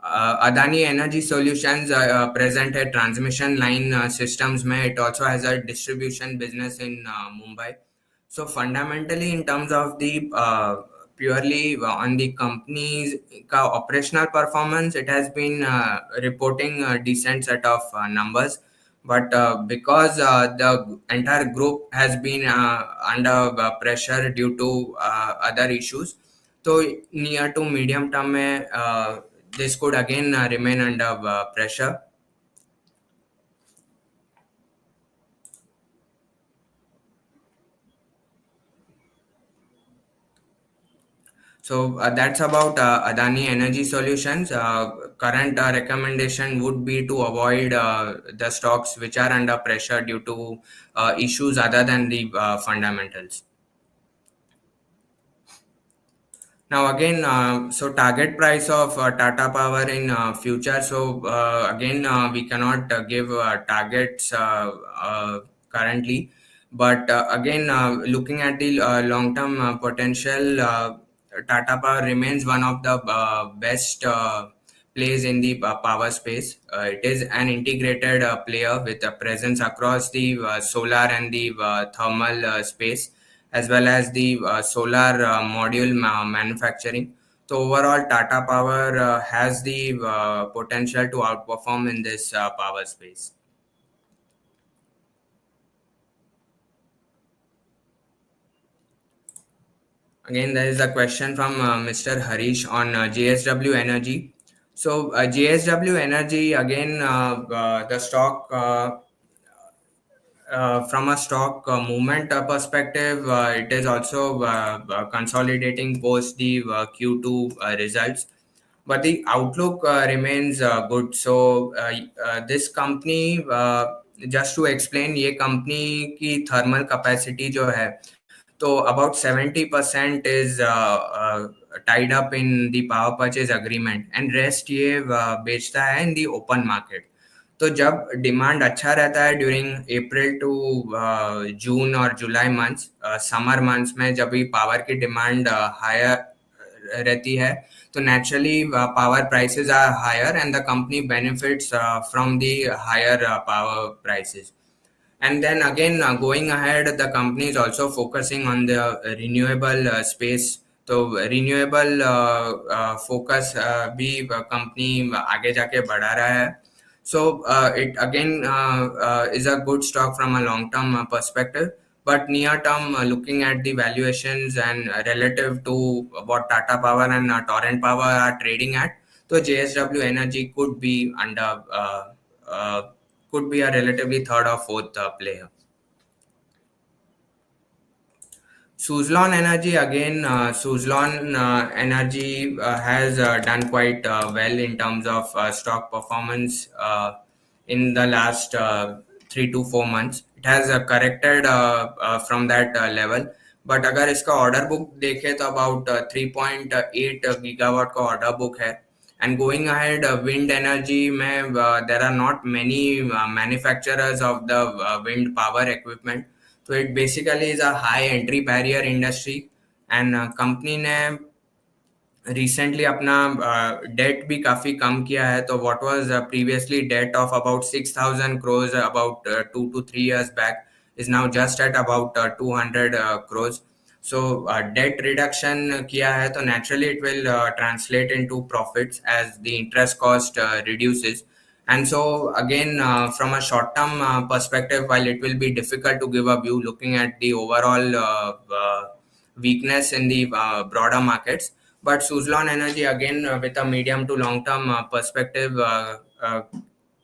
Adani Energy Solutions present a transmission line systems में. It also has a distribution business in Mumbai. So fundamentally, in terms of the purely on the company's operational performance, it has been reporting a decent set of numbers. But because the entire group has been under pressure due to other issues, so near to medium term में this could again remain under pressure. So that's about Adani Energy Solutions. Current recommendation would be to avoid the stocks which are under pressure due to issues other than the fundamentals. Now again, so target price of Tata Power in future. So again, we cannot give targets currently, but again, looking at the long-term potential, Tata Power remains one of the best plays in the power space. It is an integrated player with a presence across the solar and the thermal space, as well as the solar module manufacturing. So overall, Tata Power has the potential to outperform in this power space. Again, there is a question from Mr. Harish on JSW Energy. So JSW Energy, again, the stock, from a stock movement perspective, it is also consolidating post the Q2 results, but the outlook remains good. So this company, just to explain, ये company की thermal capacity जो है, तो about 70% is tied up in the power purchase agreement, and rest ये बेचता है in the open market. तो जब डिमांड अच्छा रहता है ड्यूरिंग अप्रैल टू जून और जुलाई मंथ्स, समर मंथ्स में जब भी पावर की डिमांड हायर रहती है, तो naturally power prices are higher and the company benefits from the higher power prices. And then again, going ahead, the company is also focusing on the renewable space. तो renewable focus भी company आगे जाके बढ़ा रहा है. So it again is a good stock from a long term perspective. But near term, looking at the valuations and relative to what Tata Power and Torrent Power are trading at, so JSW Energy uh, could be a relatively third or fourth player. Suzlon Energy, again, Suzlon Energy has done quite well in terms of stock performance in the last 3 to 4 months. It has corrected from that level. But अगर इसका order book देखे तो about 3.8 gigawatt का order book है. And going ahead, wind energy में there are not many manufacturers of the wind power equipment. So it basically is a high entry barrier industry, and company ने recently अपना debt भी काफी कम किया है. तो what was previously debt of about 6,000 crores about 2 to 3 years back is now just at about 200 crores. So debt reduction किया है, तो naturally it will translate into profits as the interest cost reduces. And so again, from a short term perspective, while it will be difficult to give a view looking at the overall weakness in the broader markets, but Suzlon Energy, again, with a medium to long term perspective,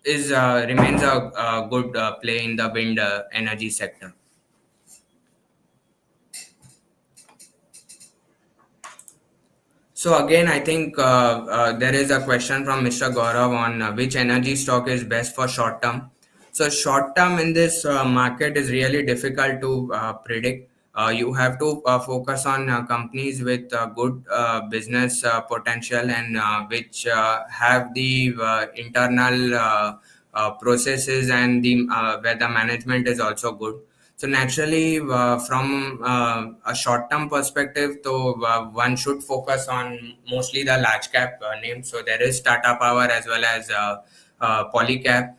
is remains a good play in the wind energy sector. So again, I think there is a question from Mr. Gaurav on which energy stock is best for short term. So short term in this market is really difficult to predict. You have to focus on companies with good business potential, and which have the internal processes, and the where the management is also good. So naturally, from a short-term perspective, so one should focus on mostly the large cap names. So there is Tata Power as well as Polycap,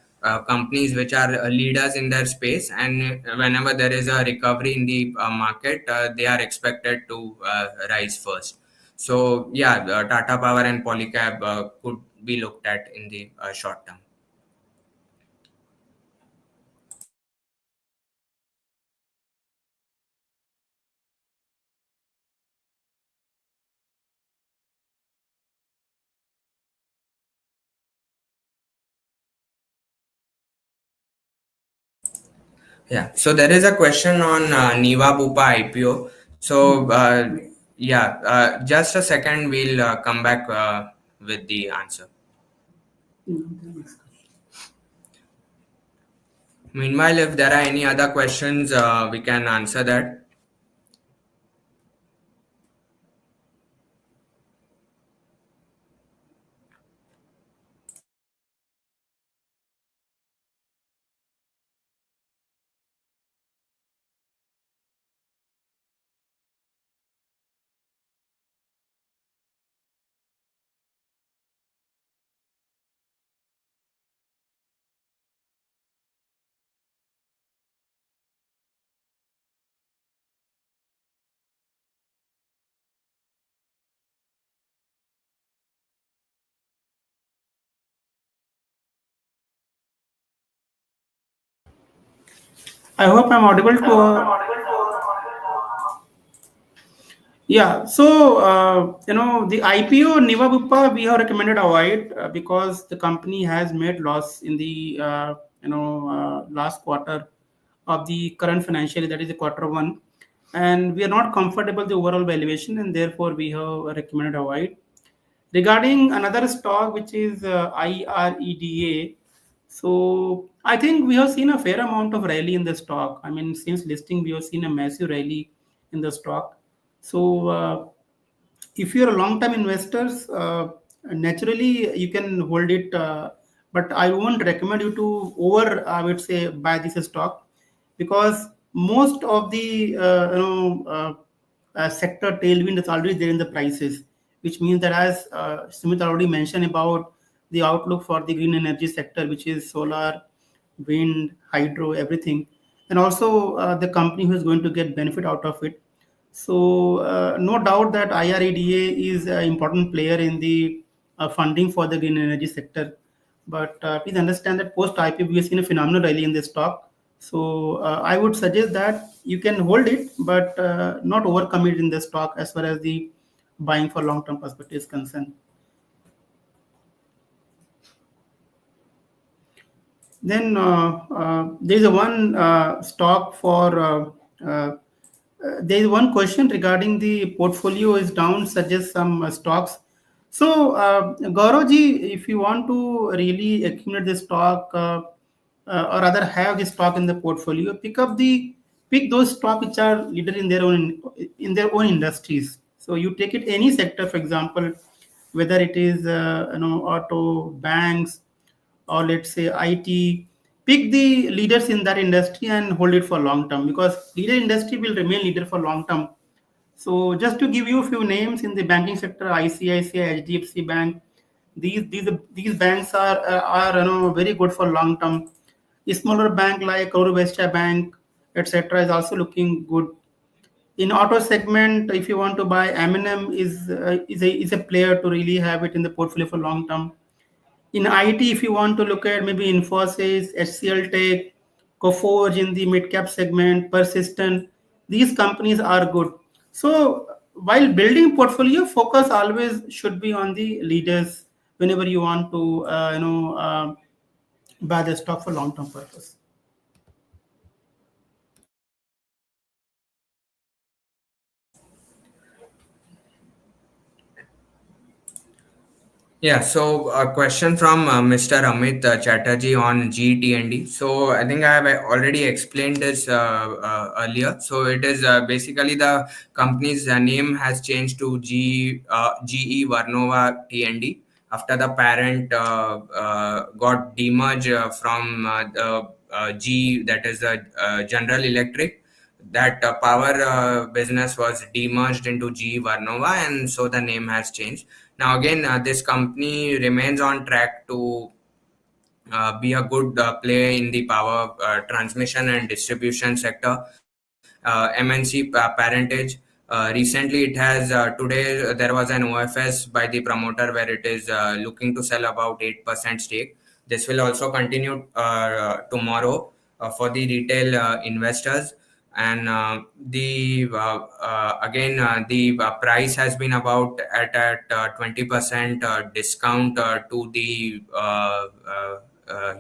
companies which are leaders in their space, and whenever there is a recovery in the market, they are expected to rise first. So yeah, Tata Power and Polycap could be looked at in the short term. Yeah, so there is a question on Niva Bupa IPO. So yeah, just a second, we'll come back with the answer. Meanwhile, if there are any other questions, we can answer that. I hope I'm audible to. Yeah, so the IPO Niva Bupa we have recommended avoid because the company has made loss in the last quarter of the current financial year, that is the quarter one, and we are not comfortable the overall valuation, and therefore we have recommended avoid. Regarding another stock which is IREDA, so I think we have seen a fair amount of rally in the stock. I mean, since listing, we have seen a massive rally in the stock. So if you're a long-term investors, naturally you can hold it, but I won't recommend you to over. I would say buy this stock because most of the sector tailwind is already there in the prices, which means that as Sumit already mentioned about the outlook for the green energy sector, which is solar, wind, hydro, everything, and also the company who is going to get benefit out of it. So no doubt that IREDA is an important player in the funding for the green energy sector. But please understand that post IPO we have seen a phenomenal rally in the stock. So I would suggest that you can hold it, but not overcome it in the stock as far as the buying for long term perspective is concerned. Then there is a one stock for there is one question regarding the portfolio is down, suggest some stocks. So, Gaurav if you want to really accumulate the stock or rather have the stock in the portfolio, pick those stock which are leader in their own industries. So you take it any sector, for example, whether it is auto, banks, or let's say IT, pick the leaders in that industry and hold it for long term because leader industry will remain leader for long term. So just to give you a few names in the banking sector, ICICI, HDFC Bank, these banks are very good for long term. A smaller bank like Aurora Vesta Bank, etc., is also looking good. In auto segment, if you want to buy, M&M is a player to really have it in the portfolio for long term. In IT, if you want to look at maybe Infosys, HCL Tech, Coforge in the mid cap segment, Persistent, these companies are good. So while building portfolio, focus always should be on the leaders whenever you want to buy the stock for long term purpose. Yeah, so a question from Mr. Amit Chatterjee on GTND. So I think I have already explained this earlier. So it is basically the company's name has changed to GE Varnova TND after the parent got demerged from the G, that is the General Electric. That power business was demerged into GE Varnova, and so the name has changed. Now, again, this company remains on track to be a good player in the power transmission and distribution sector. MNC parentage. Recently, it has today there was an OFS by the promoter where it is looking to sell about 8% stake. This will also continue tomorrow for the retail investors. And the again the price has been about at 20% discount to the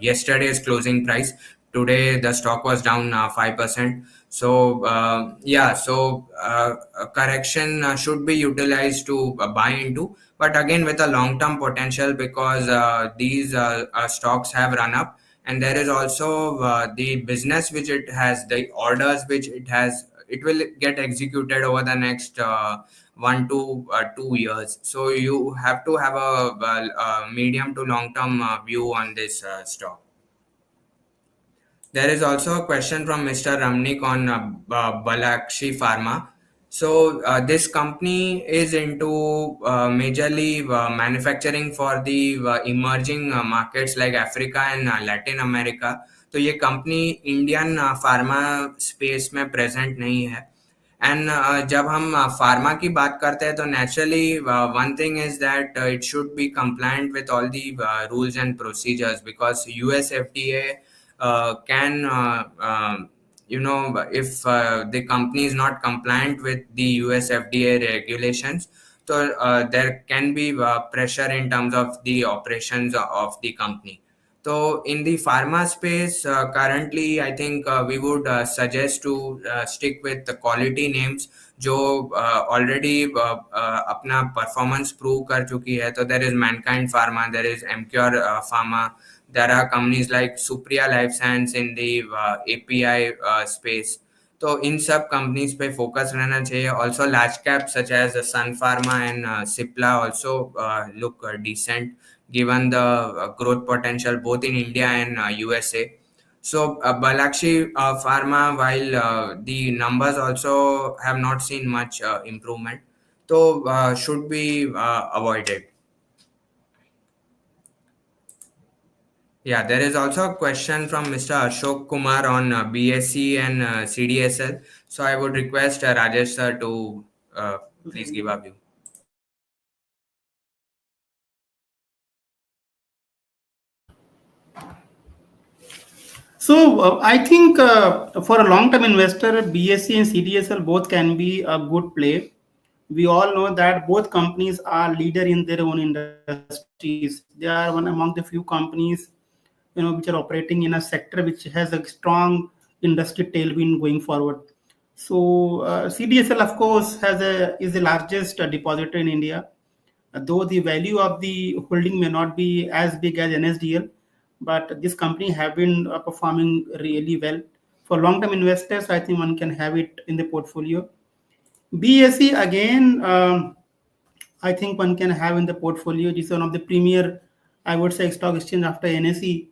yesterday's closing price. Today the stock was down 5%. So yeah, so a correction should be utilized to buy into, but again with a long term potential because these stocks have run up, and there is also the business which it has, the orders which it has, it will get executed over the next 1 to 2 years. So you have to have a medium to long term view on this stock. There is also a question from Mr. Ramnik on Balakshi Pharma. So this company is into majorly manufacturing for the emerging markets like Africa and Latin America. तो ये company Indian pharma space में present नहीं है. And जब हम pharma की बात करते हैं तो naturally one thing is that it should be compliant with all the rules and procedures because US FDA can if the company is not compliant with the US FDA regulations, so there can be pressure in terms of the operations of the company. So in the pharma space, currently I think we would suggest to stick with the quality names जो already अपना performance prove कर चुकी है. तो there is Mankind pharma, there is Emcure pharma, there are companies like Supriya Life Science in the API space. तो इन सब companies पे focus रहना चाहिए. Also large cap such as Sun Pharma and Cipla also look decent given the growth potential both in India and USA. So Balakshi Pharma, while the numbers also have not seen much improvement, so should be avoided. Yeah, there is also a question from Mr. Ashok Kumar on BSc and CDSL. So I would request Rajesh sir to please give a view. So I think for a long-term investor, BSc and CDSL both can be a good play. We all know that both companies are leader in their own industries. They are one among the few companies, which are operating in a sector which has a strong industry tailwind going forward. So CDSL, of course, is the largest depositor in India. Though the value of the holding may not be as big as NSDL, but this company have been performing really well. For long-term investors, I think one can have it in the portfolio. BSE again, I think one can have in the portfolio. It is one of the premier, I would say, stock exchange after NSE,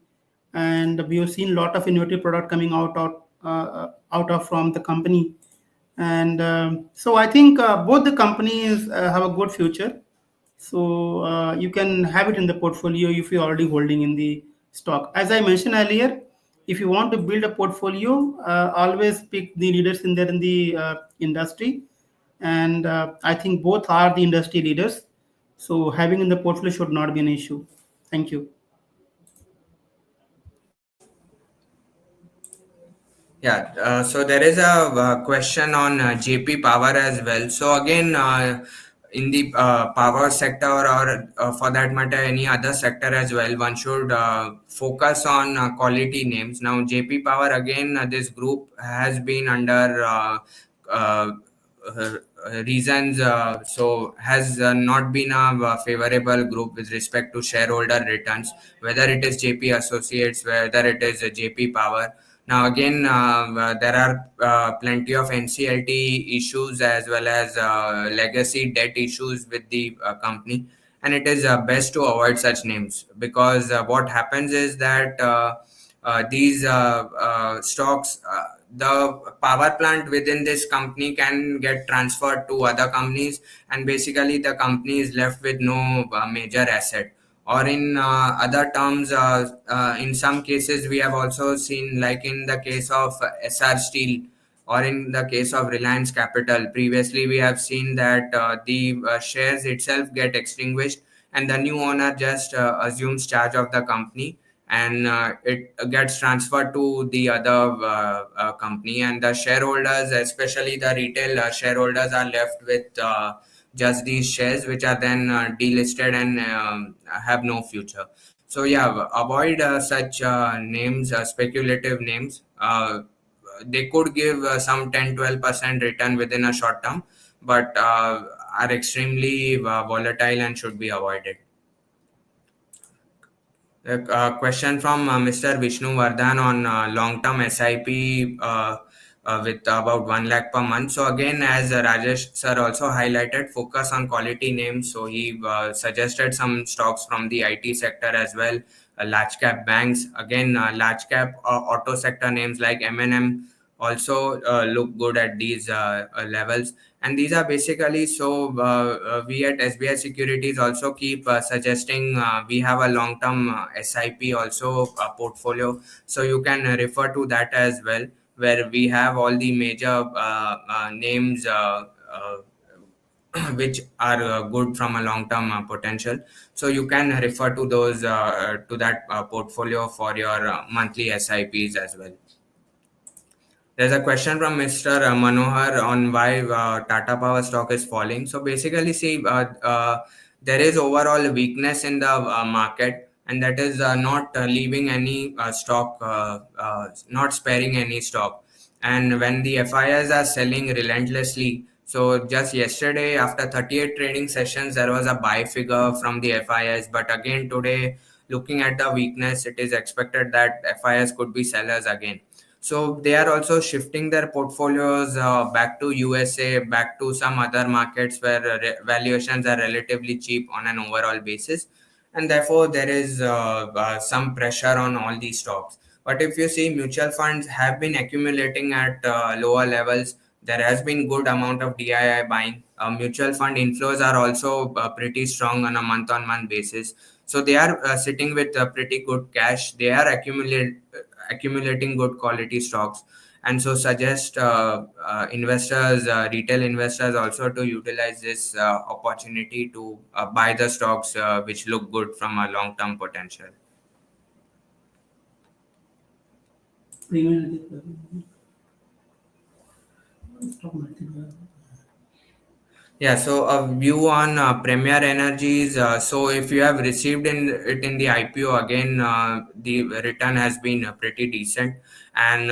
and we have seen a lot of innovative product coming out of from the company, and so I think both the companies have a good future. So you can have it in the portfolio if you're already holding in the stock. As I mentioned earlier, if you want to build a portfolio, always pick the leaders in the industry, and I think both are the industry leaders. So having in the portfolio should not be an issue. Thank you. Yeah, so there is a question on JP Power as well. So again, in the power sector or for that matter any other sector as well, one should focus on quality names. Now JP Power again, this group has been under uh, reasons, so has not been a favorable group with respect to shareholder returns, whether it is JP Associates, whether it is JP Power. Now again, there are plenty of NCLT issues as well as legacy debt issues with the company, and it is best to avoid such names because what happens is that these stocks, the power plant within this company can get transferred to other companies, and basically the company is left with no major asset. Or in other terms, in some cases we have also seen, like in the case of SR Steel or in the case of Reliance Capital, previously we have seen that the shares itself get extinguished and the new owner just assumes charge of the company, and it gets transferred to the other company, and the shareholders, especially the retail shareholders, are left with just these shares, which are then delisted and have no future. So yeah, avoid such names, speculative names. They could give some 10-12% return within a short term, but are extremely volatile and should be avoided. A question from Mr. Vishnu Vardhan on long-term SIP with about 1 lakh per month. So again, as Rajesh sir also highlighted, focus on quality names. So he suggested some stocks from the IT sector as well, large cap banks. Again, large cap auto sector names like M&M also look good at these levels. And these are basically, so we at SBI Securities also keep suggesting, we have a long term SIP also portfolio, so you can refer to that as well, where we have all the major names which are good from a long term potential. So you can refer to those to that portfolio for your monthly SIPs as well. There's a question from Mr. Manohar on why Tata Power stock is falling. So basically, see, there is overall weakness in the market, and that is not leaving any stock, not sparing any stock. And when the FIs are selling relentlessly, so just yesterday, after 38 trading sessions, there was a buy figure from the FIs. But again, today, looking at the weakness, it is expected that FIs could be sellers again. So they are also shifting their portfolios back to USA, back to some other markets where valuations are relatively cheap on an overall basis, and therefore there is some pressure on all these stocks. But if you see, mutual funds have been accumulating at lower levels. There has been good amount of DII buying. Mutual fund inflows are also pretty strong on a month-on-month basis. So they are sitting with pretty good cash. They are accumulating good quality stocks, and so suggest investors, retail investors, also to utilize this opportunity to buy the stocks which look good from a long term potential. Yeah, so a view on Premier Energies. So if you have received in the IPO again, the return has been pretty decent, and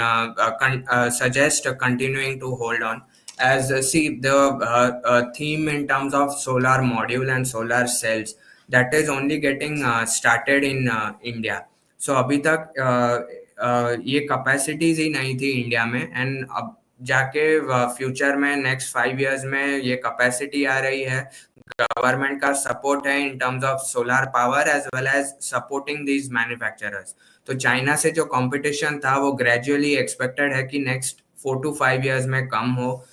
suggest continuing to hold on. As see the theme in terms of solar module and solar cells, that is only getting started in India. So अभी तक ये capacities ही नहीं थी India में, and अब जाके future में next 5 years में ये कैपेसिटी आ रही है. गवर्नमेंट का सपोर्ट है in terms of solar power as well as supporting these manufacturers. तो चाइना से जो कंपटीशन था वो ग्रेजुअली एक्सपेक्टेड है कि नेक्स्ट 4 to 5 years में कम हो.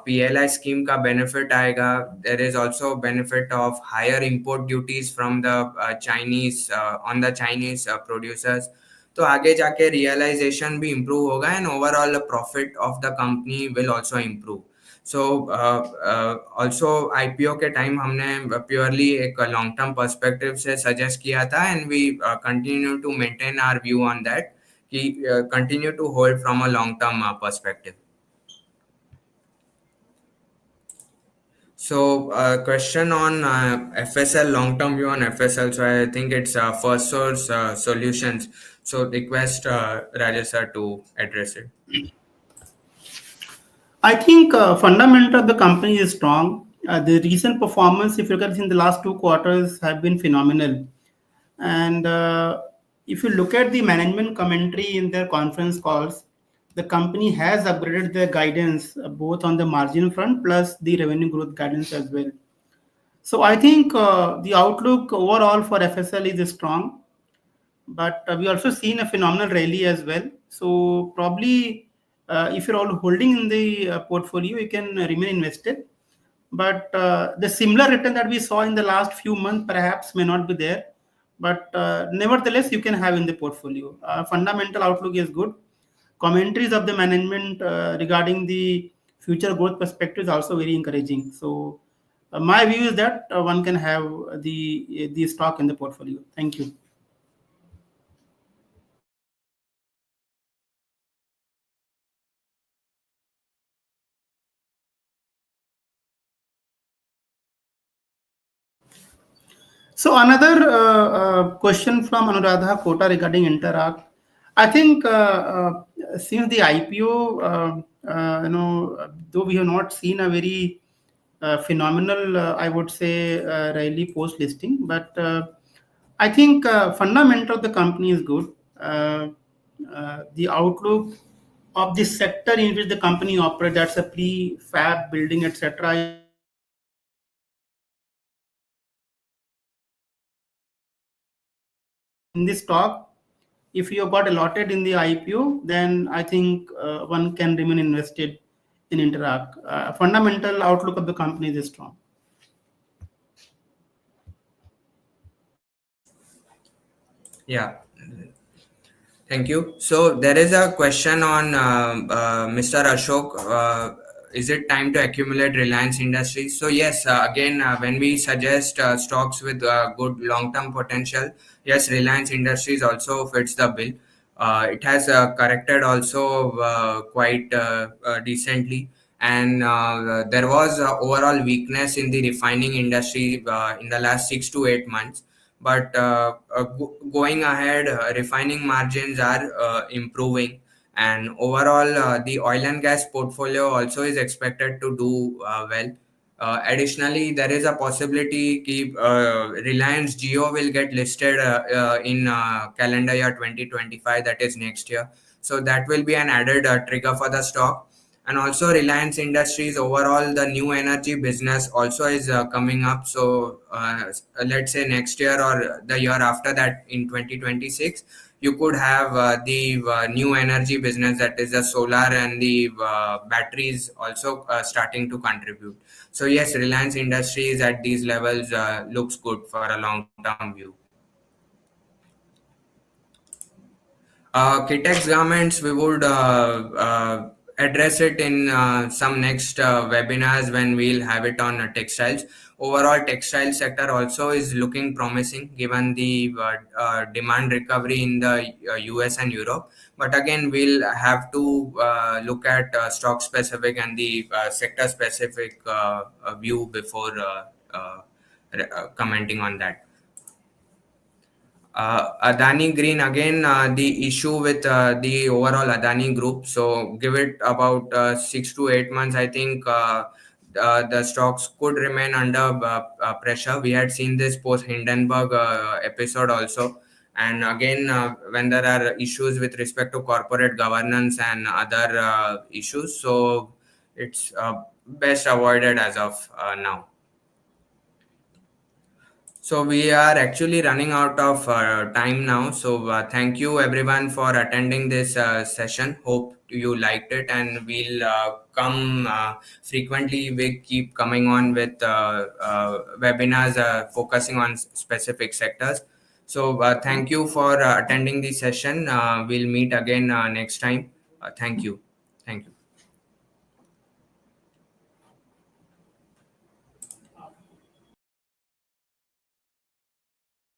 PLI स्कीम का बेनिफिट आएगा. There is also benefit of higher import duties from the Chinese on the Chinese producers. तो आगे जाके रियलाइजेशन भी इम्प्रूव होगा, and overall profit of the company will also improve. So also IPO के time हमने purely एक long term perspective से suggest किया था, and we continue to maintain our view on that कि continue to hold from a long term perspective. So, question on FSL, long-term view on FSL. So, I think it's First Source Solutions. So, request Rajesh sir to address it. I think fundamental of the company is strong. The recent performance, if you look at it in the last 2 quarters, have been phenomenal. And if you look at the management commentary in their conference calls, the company has upgraded their guidance both on the margin front plus the revenue growth guidance as well. So I think the outlook overall for FSL is strong, but we also seen a phenomenal rally as well. So probably if you're all holding in the portfolio, you can remain invested. But the similar return that we saw in the last few months perhaps may not be there. But nevertheless, you can have in the portfolio. Fundamental outlook is good. Commentaries of the management regarding the future growth perspective is also very encouraging. So my view is that one can have the stock in the portfolio. Thank you. So another question from Anuradha Kota regarding Interact. I think since the IPO, though we have not seen a very phenomenal, I would say, rally post listing, but I think fundamental of the company is good. The outlook of the sector in which the company operates, that's a prefab building, etc. In this stock, if you got allotted in the IPO, then I think one can remain invested in Interact. Fundamental outlook of the company is strong. Yeah. Thank you. So there is a question on Mr. Ashok. Is it time to accumulate Reliance Industries? So yes, again, when we suggest stocks with good long-term potential, yes, Reliance Industries also fits the bill. It has corrected also quite decently, and there was overall weakness in the refining industry in the last 6 to 8 months. But going ahead, refining margins are improving, and overall, the oil and gas portfolio also is expected to do well. Additionally, there is a possibility keep Reliance Jio will get listed in calendar year 2025, that is next year. So that will be an added trigger for the stock. And also Reliance Industries overall, the new energy business also is coming up. So let's say next year or the year after that, in 2026, you could have the new energy business, that is the solar and the batteries also starting to contribute. So yes, Reliance Industries at these levels looks good for a long-term view. Kitex garments, we would address it in some next webinars when we'll have it on textiles. Overall, textile sector also is looking promising given the demand recovery in the US and Europe. But again, we'll have to look at stock specific and the sector specific view before commenting on that. Adani Green, again, the issue with the overall Adani group. So give it about 6 to 8 months. I think the stocks could remain under pressure. We had seen this post Hindenburg episode also. And again, when there are issues with respect to corporate governance and other issues, so it's best avoided as of now. So we are actually running out of time now. So thank you everyone for attending this session. Hope you liked it, and we'll come frequently. We keep coming on with webinars focusing on specific sectors. So thank you for attending the session. We'll meet again next time. Thank you. Thank you.